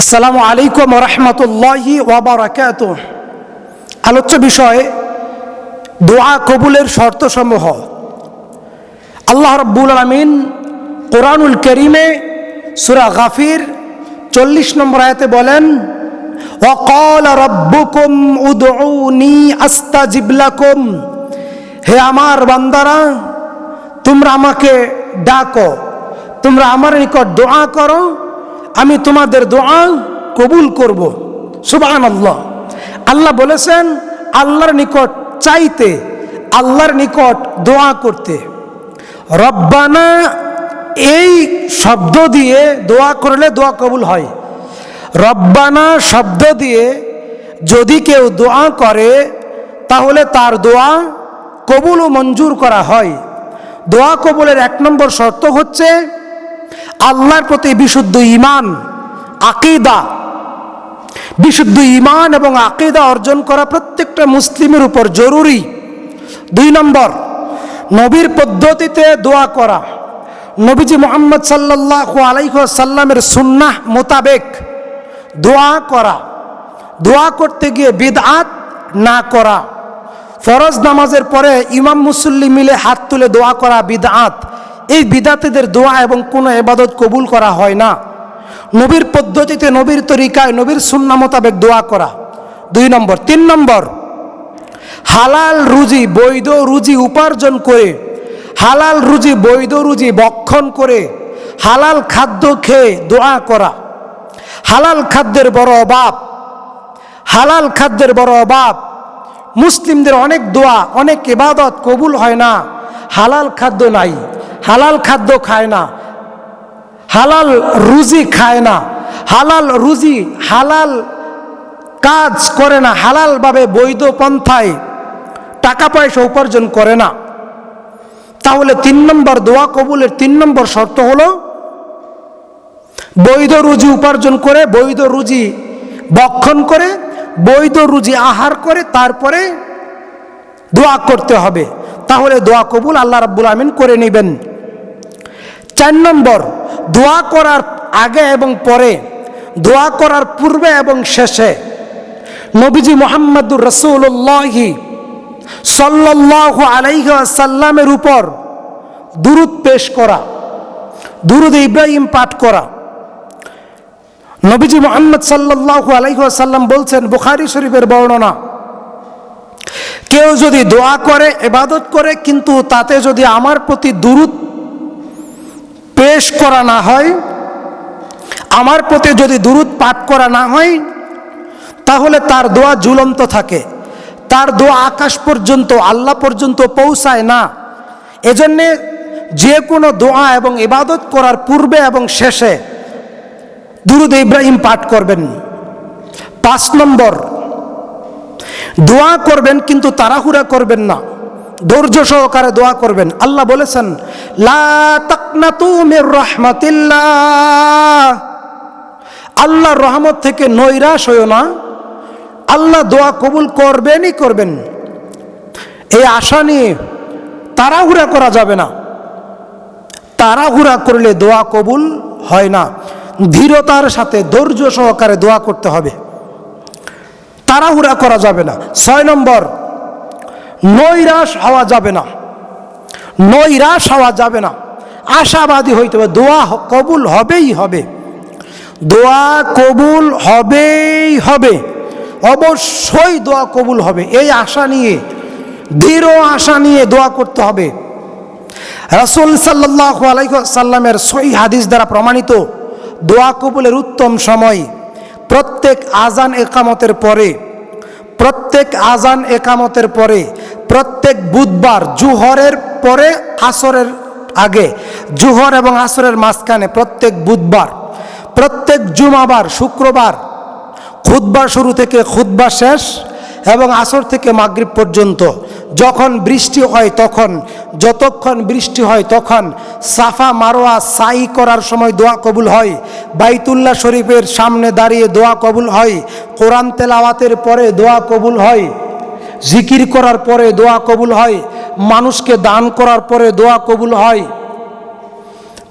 আসসালামু আলাইকুম রহমতুল্লাহি ওয়া বারাকাতুহু। আলোচ্য বিষয় দোয়া কবুলের শর্তসমূহ। আল্লাহ রাব্বুল আলামিন কোরআনুল কারীমে সূরা গাফির 40 নম্বর আয়াতে বলেন, ওয়া ক্বালা রাব্বুকুম উদউনি আস্তাজিব লাকুম। হে আমার বান্দারা, তোমরা আমাকে ডাকো, তোমরা আমার নিকট দোয়া করো, আমি তোমাদের দোয়া কবুল করব। সুবহানাল্লাহ। আল্লাহ বলেছেন আল্লাহর নিকট চাইতে, আল্লাহর নিকট দোয়া করতে। রব্বানা এই শব্দ দিয়ে দোয়া করলে দোয়া কবুল হয়। রব্বানা শব্দ দিয়ে যদি কেউ দোয়া করে তাহলে তার দোয়া কবুল ও মঞ্জুর করা হয়। দোয়া কবুলের 1 নম্বর শর্ত হচ্ছে আল্লাহর প্রতি বিশুদ্ধ ঈমান, আকীদা। বিশুদ্ধ ঈমান এবং আকীদা অর্জন করা প্রত্যেকটা মুসলিমের উপর জরুরি। 2 নম্বর, নবীর পদ্ধতিতে দোয়া করা। নবীজি মুহাম্মদ সাল্লাল্লাহু আলাইহি ওয়াসাল্লামের সুন্নাহ মোতাবেক দোয়া করা। দোয়া করতে গিয়ে বিদআত না করা। ফরজ নামাজের পরে ইমাম মুসল্লি মিলে হাত তুলে দোয়া করা বিদআত। এই বিদআতীদের দোয়া এবং কোনো ইবাদত কবুল করা হয় না। নবীর পদ্ধতিতে, নবীর তরিকায়, নবীর সুন্নাহ মোতাবেক দোয়া করা 2 নম্বর। 3 নম্বর, হালাল রুজি, বৈধ রুজি উপার্জন করে, হালাল রুজি, বৈধ রুজি ভক্ষণ করে, হালাল খাদ্য খেয়ে দোয়া করা। হালাল খাদ্যের বড় অভাব, হালাল খাদ্যের বড় অভাব। মুসলিমদের অনেক দোয়া, অনেক ইবাদত কবুল হয় না, হালাল খাদ্য নাই, হালাল খাদ্য খায় না, হালাল রুজি খায় না, হালাল রুজি, হালাল কাজ করে না, হালালভাবে বৈধ পন্থায় টাকা পয়সা উপার্জন করে না। তাহলে 3 নম্বর দোয়া কবুলের 3 নম্বর শর্ত হলো বৈধ রুজি উপার্জন করে, বৈধ রুজি ভক্ষণ করে, বৈধ রুজি আহার করে তারপরে দোয়া করতে হবে। তাহলে দোয়া কবুল আল্লাহ রাব্বুল আমিন করে নেবেন। 4 নম্বর, দোয়া করার আগে এবং পরে, দোয়া করার পূর্বে এবং শেষে নবীজি মুহাম্মদুর রাসূলুল্লাহ সাল্লাল্লাহু আলাইহি ওয়াসাল্লামের উপর দুরূদ পেশ করা, দুরূদ ইব্রাহিম পাঠ করা। নবীজি মুহাম্মদ সাল্লাল্লাহু আলাইহি ওয়াসাল্লাম বলছেন, বুখারী শরীফের বর্ণনা, কেউ যদি দোয়া করে, ইবাদত করে, কিন্তু তাতে যদি আমার প্রতি দুরূদ পেশ করা না হয়, আমার প্রতি যদি দুরূদ পাঠ করা না হয়, তাহলে তার দোয়া ঝুলন্ত থাকে, তার দোয়া আকাশ পর্যন্ত, আল্লাহ পর্যন্ত পৌঁছায় না। এজন্যে যে কোনো দোয়া এবং ইবাদত করার পূর্বে এবং শেষে দুরূদ ইব্রাহিম পাঠ করবেন। 5 নম্বর, দোয়া করবেন কিন্তু তাড়াহুড়া করবেন না, ধৈর্য সহকারে দোয়া করবেন। আল্লাহ বলেছেন, লা তাকনাতু মির রাহমাতিল্লাহ। আল্লাহর রহমত থেকে নৈরাশ হইও না, আল্লাহ দোয়া কবুল করবেনই করবেন। এই আশা নিয়ে তাড়াহুড়া করা যাবে না। তাড়াহুড়া করলে দোয়া কবুল হয় না। ধীরতার সাথে ধৈর্য সহকারে দোয়া করতে হবে, তাড়াহুড়া করা যাবে না। 6 নম্বর, নৈরাশ হওয়া যাবে না, নৈরাশ হওয়া যাবে না, আশাবাদী হইতে হবে। দোয়া কবুল হবেই হবে, দোয়া কবুল হবেই হবে, অবশ্যই দোয়া কবুল হবে। এই আশা নিয়ে, দৃঢ় আশা নিয়ে দোয়া করতে হবে। রাসূল সাল্লাল্লাহু আলাইহি ওয়াসাল্লামের সহিহ হাদিস দ্বারা প্রমাণিত দোয়া কবুলের উত্তম সময় প্রত্যেক আজান একামতের পরে, প্রত্যেক আজান একামতের পরে, প্রত্যেক বুধবার জোহরের পরে, আসরের আগে, জোহর এবং আসরের মাঝখানে প্রত্যেক বুধবার, প্রত্যেক জুমাবার, শুক্রবার, খুতবা শুরু থেকে খুতবা শেষ এবং আসর থেকে মাগরিব পর্যন্ত। যখন বৃষ্টি হয় তখন, যতক্ষণ বৃষ্টি হয় তখন, সাফা মারোয়া সাই করার সময় দোয়া কবুল হয়, বাইতুল্লাহ শরীফের সামনে দাঁড়িয়ে দোয়া কবুল হয়, কোরআন তেলাওয়াতের পরে দোয়া কবুল হয়, জিকির করার পরে দোয়া কবুল হয়, মানুষকে দান করার পরে দোয়া কবুল হয়,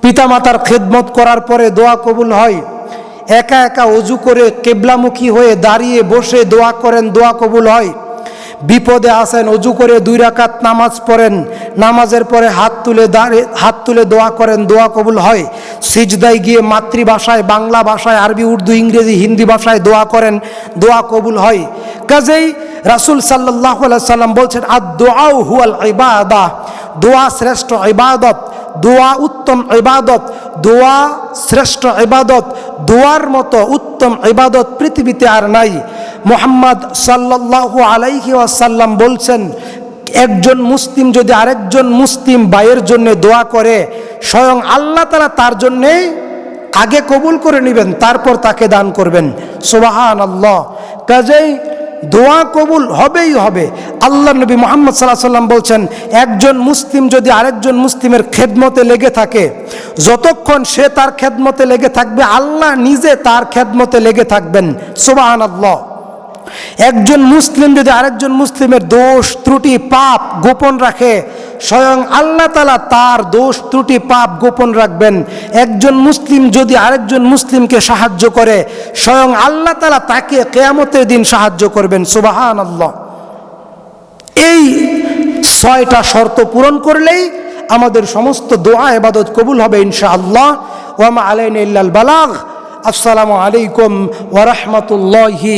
পিতামাতার খেদমত করার পরে দোয়া কবুল হয়। একা একা অজু করে কেবলামুখী হয়ে দাঁড়িয়ে বসে দোয়া করেন, দোয়া কবুল হয়। বিপদে আসেন, অজু করে 2 রাকাত নামাজ পড়েন, নামাজের পরে হাত তুলে দোয়া করেন, দোয়া কবুল হয়। সিজদায় গিয়ে মাতৃভাষায়, বাংলা ভাষায়, আরবি, উর্দু, ইংরেজি, হিন্দি ভাষায় দোয়া করেন, দোয়া কবুল হয়। কাজেই রাসূল সাল্লাল্লাহু আলাইহি সাল্লাম বলছেন, আদ-দুআউ হুয়াল ইবাদা, দোয়া শ্রেষ্ঠ ইবাদত, দোয়া উত্তম ইবাদত, দোয়া শ্রেষ্ঠ ইবাদত, দোয়ার মতো উত্তম ইবাদত পৃথিবীতে আর নাই। মুহাম্মদ সাল্লাল্লাহু আলাইহি ওয়াসাল্লাম বলছেন, একজন মুসলিম যদি আরেকজন মুসলিম ভাইয়ের জন্য দোয়া করে, স্বয়ং আল্লাহ তাআলা তার জন্যে আগে কবুল করে নেবেন, তারপর তাকে দান করবেন। সুবহানাল্লাহ। কাজেই দোয়া কবুল হবেই হবে। আল্লাহ নবী মুহাম্মদ সাল্লাল্লাহু আলাইহি ওয়াসাল্লাম বলছেন, একজন মুসলিম যদি আরেকজন মুসলিমের খেদমতে লেগে থাকে, যতক্ষণ সে তার খেদমতে লেগে থাকবে, আল্লাহ নিজে তার খেদমতে লেগে থাকবেন। সুবহানাল্লাহ। একজন মুসলিম যদি আরেকজন মুসলিমের দোষ ত্রুটি পাপ গোপন রাখে, স্বয়ং আল্লাহ তাআলা তার দোষ ত্রুটি পাপ গোপন রাখবেন। একজন মুসলিম যদি আরেকজন মুসলিমকে সাহায্য করে, স্বয়ং আল্লাহ তাআলা তাকে কিয়ামতের দিন সাহায্য করবেন। সুবহানাল্লাহ। এই 6টা শর্ত পূরণ করলেই আমাদের সমস্ত দোয়া ইবাদত কবুল হবে ইনশাআল্লাহ। ওয়া মা আলাইনা ইল্লাল বালাগ। আসসালামু আলাইকুম ওয়া রাহমাতুল্লাহি।